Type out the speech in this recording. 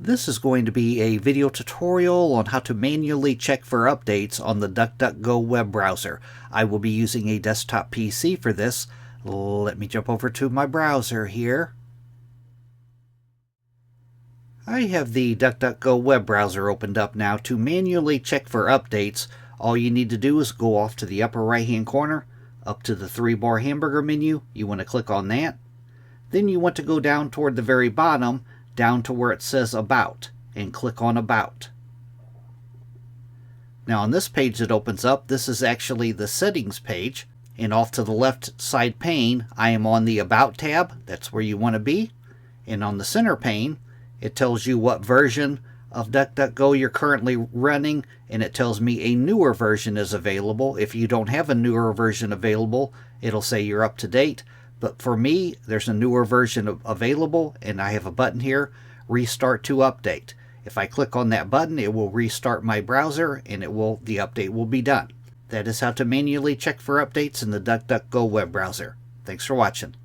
This is going to be a video tutorial on how to manually check for updates on the DuckDuckGo web browser. I will be using a desktop PC for this. Let me jump over to my browser here. I have the DuckDuckGo web browser opened up now. To manually check for updates, all you need to do is go off to the upper right hand corner, up to the 3-bar hamburger menu. You want to click on that. Then you want to go down toward the very bottom, down to where it says About, and click on About. Now on this page that opens up, this is actually the settings page, and off to the left side pane I am on the About tab. That's where you want to be. And on the center pane it tells you what version of DuckDuckGo you're currently running, and it tells me a newer version is available. If you don't have a newer version available, it'll say you're up to date. But for me, there's a newer version available, and I have a button here, Restart to Update. If I click on that button, it will restart my browser, and the update will be done. That is how to manually check for updates in the DuckDuckGo web browser. Thanks for watching.